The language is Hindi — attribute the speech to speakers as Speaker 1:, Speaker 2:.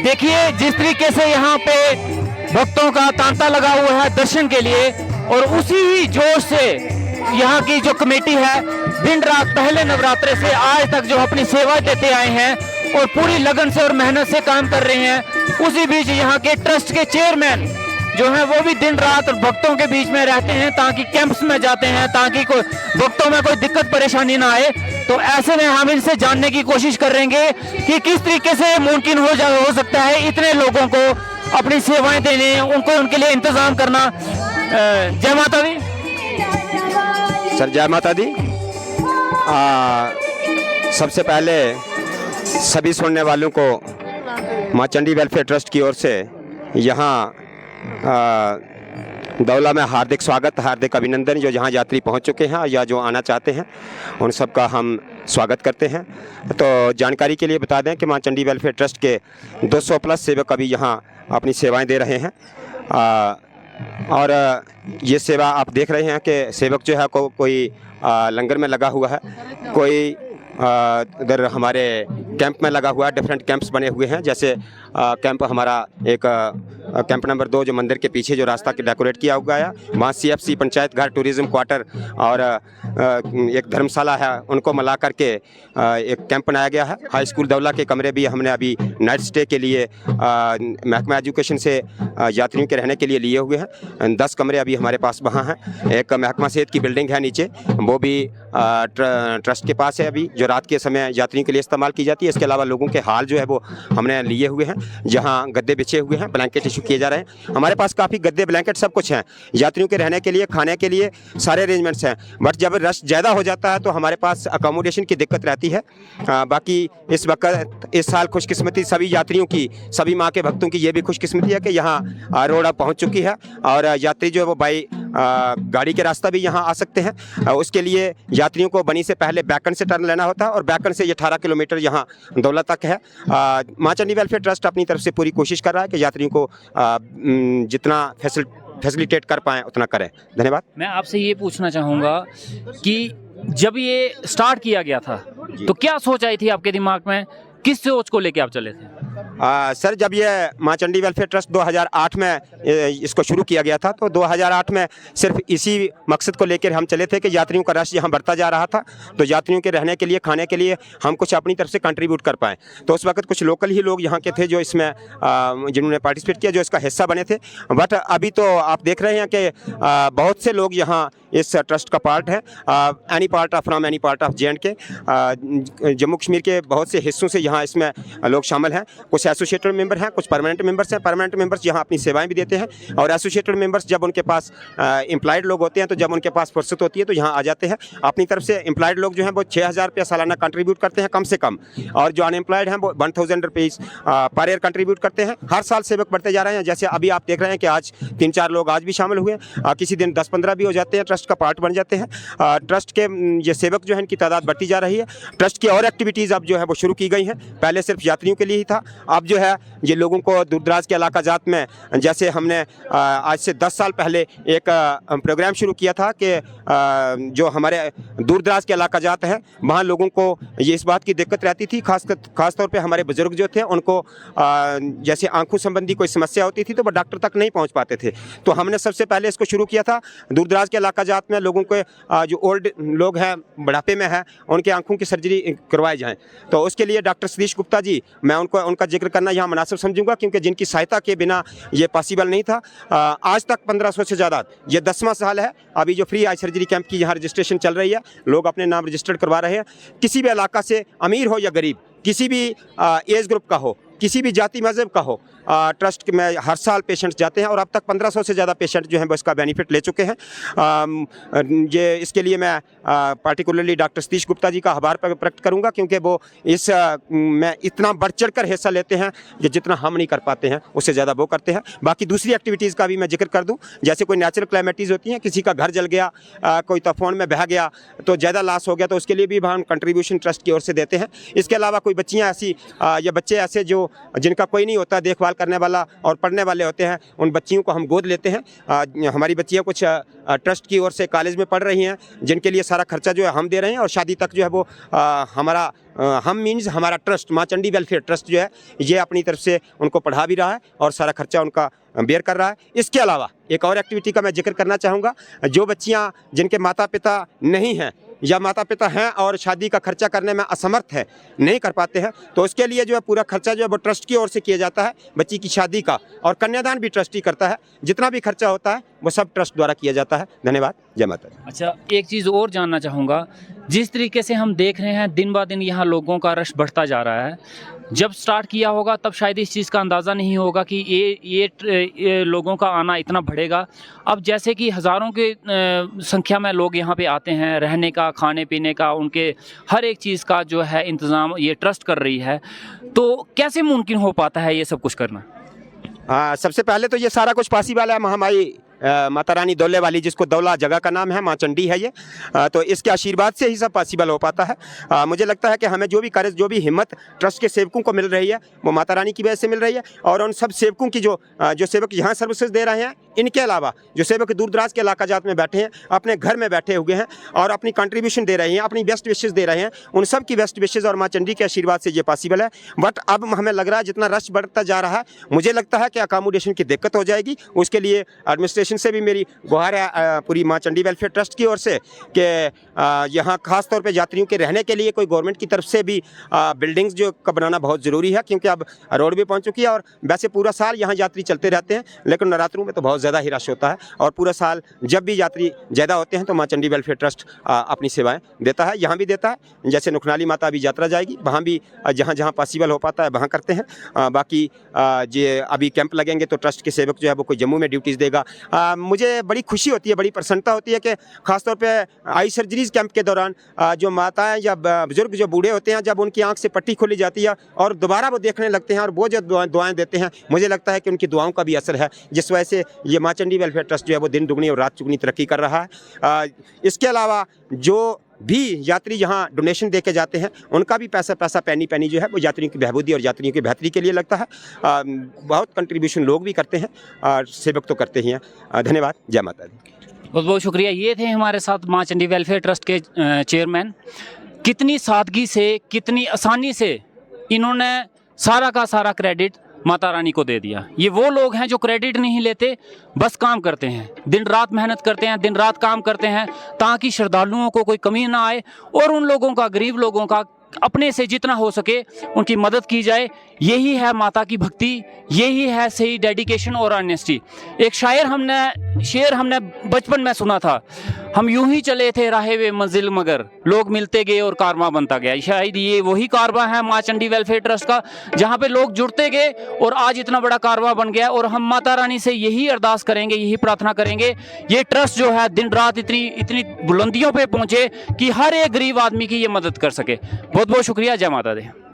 Speaker 1: देखिए जिस तरीके से यहाँ पे भक्तों का तांता लगा हुआ है दर्शन के लिए, और उसी ही जोश से यहाँ की जो कमेटी है दिन रात पहले नवरात्रे से आज तक जो अपनी सेवा देते आए हैं और पूरी लगन से और मेहनत से काम कर रहे हैं। उसी बीच यहाँ के ट्रस्ट के चेयरमैन जो है वो भी दिन रात भक्तों के बीच में रहते हैं, ताकि कैंप्स में जाते हैं ताकि कोई भक्तों में कोई दिक्कत परेशानी ना आए। तो ऐसे में हम इनसे जानने की कोशिश करेंगे कि किस तरीके से मुमकिन हो सकता है इतने लोगों को अपनी सेवाएं देने, उनको उनके लिए इंतजाम करना। जय माता दी
Speaker 2: सर। जय माता दी। सबसे पहले सभी सुनने वालों को माँ चंडी वेलफेयर ट्रस्ट की ओर से यहाँ दौला में हार्दिक स्वागत, हार्दिक अभिनंदन। जो जहाँ यात्री पहुँच चुके हैं या जो आना चाहते हैं उन सब का हम स्वागत करते हैं। तो जानकारी के लिए बता दें कि माँ चंडी वेलफेयर ट्रस्ट के 200 प्लस सेवक अभी यहाँ अपनी सेवाएं दे रहे हैं। और ये सेवा आप देख रहे हैं कि सेवक जो है कोई लंगर में लगा हुआ है, कोई इधर हमारे कैंप में लगा हुआ है। डिफरेंट कैंप्स बने हुए हैं, जैसे कैंप हमारा एक कैंप नंबर 2 जो मंदिर के पीछे जो रास्ता के डेकोरेट किया हुआ है, वहाँ CFC पंचायत घर टूरिज्म क्वार्टर और एक धर्मशाला है, उनको मिला करके एक कैंप बनाया गया है। हाई स्कूल दौला के कमरे भी हमने अभी नाइट स्टे के लिए महकमा एजुकेशन से यात्रियों के रहने के लिए लिए हुए हैं। 10 कमरे अभी हमारे पास वहाँ हैं। एक महकमा सेहत की बिल्डिंग है नीचे, वो भी ट्रस्ट के पास है अभी, जो रात के समय यात्रियों के लिए इस्तेमाल की जाती है। इसके अलावा लोगों के हाल जो है वो हमने लिए हुए हैं, जहाँ गद्दे बिछे हुए हैं, ब्लैंकेट इशू किए जा रहे हैं। हमारे पास काफ़ी गद्दे ब्लैंकेट सब कुछ हैं, यात्रियों के रहने के लिए, खाने के लिए सारे अरेंजमेंट्स हैं। बट जब रश ज़्यादा हो जाता है तो हमारे पास अकोमोडेशन की दिक्कत रहती है। बाकी इस वक्त इस साल खुशकिस्मती सभी यात्रियों की, सभी माँ के भक्तों की ये भी खुशकिस्मती है कि यहाँ रोड अब पहुँच चुकी है और यात्री जो है वो बाई गाड़ी के रास्ता भी यहाँ आ सकते हैं। उसके लिए यात्रियों को बनी से पहले बैकन से टर्न लेना होता है और बैकन से ये 18 किलोमीटर यहाँ दौला तक है। माँ चंडी वेलफेयर ट्रस्ट अपनी तरफ से पूरी कोशिश कर रहा है कि यात्रियों को जितना फैसिलिटेट कर पाएँ उतना करें। धन्यवाद।
Speaker 1: मैं आपसे ये पूछना चाहूँगा कि जब ये स्टार्ट किया गया था तो क्या सोच आई थी आपके दिमाग में, किस सोच को लेके आप चले थे?
Speaker 2: सर, जब ये माँ चंडी वेलफेयर ट्रस्ट 2008 में इसको शुरू किया गया था, तो 2008 में सिर्फ इसी मकसद को लेकर हम चले थे कि यात्रियों का रश यहाँ बढ़ता जा रहा था, तो यात्रियों के रहने के लिए, खाने के लिए हम कुछ अपनी तरफ से कंट्रीब्यूट कर पाएँ। तो उस वक्त कुछ लोकल ही लोग यहाँ के थे जो इसमें जिन्होंने पार्टिसिपेट किया, जो इसका हिस्सा बने थे। बट अभी तो आप देख रहे हैं कि बहुत से लोग यहाँ इस ट्रस्ट का पार्ट है। Any part of J&K, Jammu Kashmir के बहुत से हिस्सों से यहाँ इसमें लोग शामिल हैं। कुछ एसोसिएटेड मेंबर हैं, कुछ परमानेंट मेंबर्स हैं। परमानेंट मेंबर्स यहाँ अपनी सेवाएं भी देते हैं और एसोसिएटेड मेंबर्स जब उनके पास एम्प्लॉयड लोग होते हैं, तो जब उनके पास फुर्सत होती है तो यहाँ आ जाते हैं। अपनी तरफ से एम्प्लॉयड लोग जो हैं वो 6,000 रुपया सालाना कंट्रीब्यूट करते हैं कम से कम, और जो अनएम्प्लॉयड हैं वो 1,000 रुपीज़ पर ईयर कंट्रीब्यूट करते हैं। हर साल सेवक बढ़ते जा रहे हैं। जैसे अभी आप देख रहे हैं कि आज 3-4 लोग आज भी शामिल हुए, किसी दिन 10-15 भी हो जाते हैं, ट्रस्ट का पार्ट बन जाते हैं। ट्रस्ट के ये सेवक जो है इनकी तादाद बढ़ती जा रही है। ट्रस्ट की और एक्टिविटीज़ अब जो है वो शुरू की गई हैं। पहले सिर्फ यात्रियों के लिए ही था, अब जो है ये लोगों को दूर दराज के इलाका जात में, जैसे हमने आज से 10 साल पहले एक प्रोग्राम शुरू किया था कि जो हमारे दूर दराज के इलाका जात हैं वहाँ लोगों को ये इस बात की दिक्कत रहती थी, खास तौर पे हमारे बुजुर्ग जो थे उनको जैसे आंखों संबंधी कोई समस्या होती थी तो वो डॉक्टर तक नहीं पहुँच पाते थे। तो हमने सबसे पहले इसको शुरू किया था, दूर दराज के इलाका जात में लोगों को जो ओल्ड लोग हैं, बुढ़ापे में हैं, उनके आंखों की सर्जरी करवाई जाए। तो उसके लिए डॉक्टर सतीश गुप्ता जी, मैं उनका जिक्र करना यहाँ मुनासिब समझूंगा क्योंकि जिनकी सहायता के बिना ये पॉसिबल नहीं था। आज तक 1500 से ज़्यादा, ये 10वां साल है अभी जो फ्री आई सर्जरी कैंप की यहाँ रजिस्ट्रेशन चल रही है। लोग अपने नाम रजिस्टर्ड करवा रहे हैं। किसी भी इलाका से, अमीर हो या गरीब, किसी भी एज ग्रुप का हो, किसी भी जाति मज़हब का हो, ट्रस्ट में हर साल पेशेंट्स जाते हैं और अब तक 1500 से ज़्यादा पेशेंट जो हैं वो इसका बेनिफिट ले चुके हैं। ये इसके लिए मैं पार्टिकुलरली डॉक्टर सतीश गुप्ता जी का आभार प्रकट करूंगा क्योंकि वो इस में इतना बढ़ चढ़ कर हिस्सा लेते हैं कि जितना हम नहीं कर पाते हैं उससे ज़्यादा वो करते हैं। बाकी दूसरी एक्टिविटीज़ का भी मैं जिक्र कर दूं, जैसे कोई नेचुरल क्लाइमेटीज़ होती हैं, किसी का घर जल गया, कोई तूफान में बह गया, तो ज़्यादा लॉस हो गया, तो उसके लिए भी हम कंट्रीब्यूशन ट्रस्ट की ओर से देते हैं। इसके अलावा कोई बच्चियाँ ऐसी या बच्चे ऐसे जो जो जिनका कोई नहीं होता देखभाल करने वाला और पढ़ने वाले होते हैं, उन बच्चियों को हम गोद लेते हैं। हमारी बच्चियाँ कुछ ट्रस्ट की ओर से कॉलेज में पढ़ रही हैं, जिनके लिए सारा खर्चा जो है हम दे रहे हैं, और शादी तक जो है वो हम मीन्स हमारा ट्रस्ट माँ चंडी वेलफेयर ट्रस्ट जो है ये अपनी तरफ से उनको पढ़ा भी रहा है और सारा खर्चा उनका बेयर कर रहा है। इसके अलावा एक और एक्टिविटी का मैं जिक्र करना चाहूँगा। जो बच्चियाँ जिनके माता पिता नहीं हैं या माता पिता हैं और शादी का खर्चा करने में असमर्थ है, नहीं कर पाते हैं, तो उसके लिए जो है पूरा खर्चा जो है वो ट्रस्ट की ओर से किया जाता है बच्ची की शादी का, और कन्यादान भी ट्रस्ट ही करता है। जितना भी खर्चा होता है वो सब ट्रस्ट द्वारा किया जाता है। धन्यवाद। जय माता दी।
Speaker 1: अच्छा, एक चीज़ और जानना चाहूँगा, जिस तरीके से हम देख रहे हैं दिन ब दिन यहाँ लोगों का रश बढ़ता जा रहा है, जब स्टार्ट किया होगा तब शायद इस चीज़ का अंदाज़ा नहीं होगा कि ये लोगों का आना इतना बढ़ेगा। अब जैसे कि हज़ारों के संख्या में लोग यहाँ पे आते हैं, रहने का, खाने पीने का, उनके हर एक चीज़ का जो है इंतज़ाम ये ट्रस्ट कर रही है, तो कैसे मुमकिन हो पाता है ये सब कुछ करना?
Speaker 2: सबसे पहले तो ये सारा कुछ पॉसिबल है महामाई माता रानी दौले वाली, जिसको दौला जगह का नाम है, माँ चंडी है ये। तो इसके आशीर्वाद से ही सब पॉसिबल हो पाता है। मुझे लगता है कि हमें जो भी कार्य, जो भी हिम्मत ट्रस्ट के सेवकों को मिल रही है वो माता रानी की वजह से मिल रही है, और उन सब सेवकों की जो सेवक यहाँ सर्विसेज दे रहे हैं, इनके अलावा जो सेवक दूर दराज के इलाका जात में बैठे हैं, अपने घर में बैठे हुए हैं और अपनी कंट्रीब्यूशन दे रहे हैं, अपनी बेस्ट विशेज़ दे रहे हैं, उन सब की बेस्ट विशेज़ और माँ चंडी के आशीर्वाद से ये पॉसिबल है। बट अब हमें लग रहा है जितना रश बढ़ता जा रहा है, मुझे लगता है कि अकोमोडेशन की दिक्कत हो जाएगी। उसके लिए एडमिनिस्ट्रेशन से भी मेरी गुहार है पूरी माँ चंडी वेलफेयर ट्रस्ट की ओर से कि यहाँ खास तौर पे यात्रियों के रहने के लिए कोई गवर्नमेंट की तरफ से भी बिल्डिंग्स जो का बनाना बहुत ज़रूरी है, क्योंकि अब रोड भी पहुँच चुकी है और वैसे पूरा साल यहाँ यात्री चलते रहते हैं, लेकिन नवरात्रों में तो बहुत ज़्यादा ही रश होता है, और पूरा साल जब भी यात्री ज़्यादा होते हैं तो माँ चंडी वेलफेयर ट्रस्ट अपनी सेवाएँ देता है, यहाँ भी देता है। जैसे नुखनाली माता अभी यात्रा जाएगी, वहाँ भी जहाँ जहाँ पॉसिबल हो पाता है वहाँ करते हैं। बाकी जो अभी कैंप लगेंगे तो ट्रस्ट के सेवक जो है वो कोई जम्मू में ड्यूटीज़ देगा। मुझे बड़ी खुशी होती है, बड़ी प्रसन्नता होती है कि खासतौर पे आई सर्जरीज कैंप के दौरान जो माताएं या बुजुर्ग जो बूढ़े होते हैं, जब उनकी आंख से पट्टी खोली जाती है और दोबारा वो देखने लगते हैं और वो जो दुआएं देते हैं, मुझे लगता है कि उनकी दुआओं का भी असर है, जिस वजह से ये माँ चंडी वेलफेयर ट्रस्ट जो है वो दिन दुगनी और रात चुगनी तरक्की कर रहा है। इसके अलावा जो भी यात्री यहाँ डोनेशन दे के जाते हैं, उनका भी पैसा पैनी जो है वो यात्रियों की बहबूदी और यात्रियों की बेहतरी के लिए लगता है। बहुत कंट्रीब्यूशन लोग भी करते हैं और सेवक तो करते ही हैं। धन्यवाद। जय माता दी।
Speaker 1: बहुत बहुत शुक्रिया। ये थे हमारे साथ माँ चंडी वेलफेयर ट्रस्ट के चेयरमैन। कितनी सादगी से, कितनी आसानी से इन्होंने सारा का सारा क्रेडिट माता रानी को दे दिया। ये वो लोग हैं जो क्रेडिट नहीं लेते, बस काम करते हैं, दिन रात मेहनत करते हैं, दिन रात काम करते हैं ताकि श्रद्धालुओं को कोई कमी ना आए और उन लोगों का, गरीब लोगों का अपने से जितना हो सके उनकी मदद की जाए। यही है माता की भक्ति, यही है सही डेडिकेशन और ऑनेस्टी। एक शेर हमने बचपन में सुना था, हम यूं ही चले थे राहे वे मंजिल मगर लोग मिलते गए और कारवां बनता गया। शायद ये वही कारवां है माँ चंडी वेलफेयर ट्रस्ट का, जहाँ पे लोग जुड़ते गए और आज इतना बड़ा कारवां बन गया। और हम माता रानी से यही अरदास करेंगे, यही प्रार्थना करेंगे, ये ट्रस्ट जो है दिन रात इतनी बुलंदियों पे पहुंचे कि हर एक गरीब आदमी की ये मदद कर सके। बहुत बहुत शुक्रिया। जय माता दी।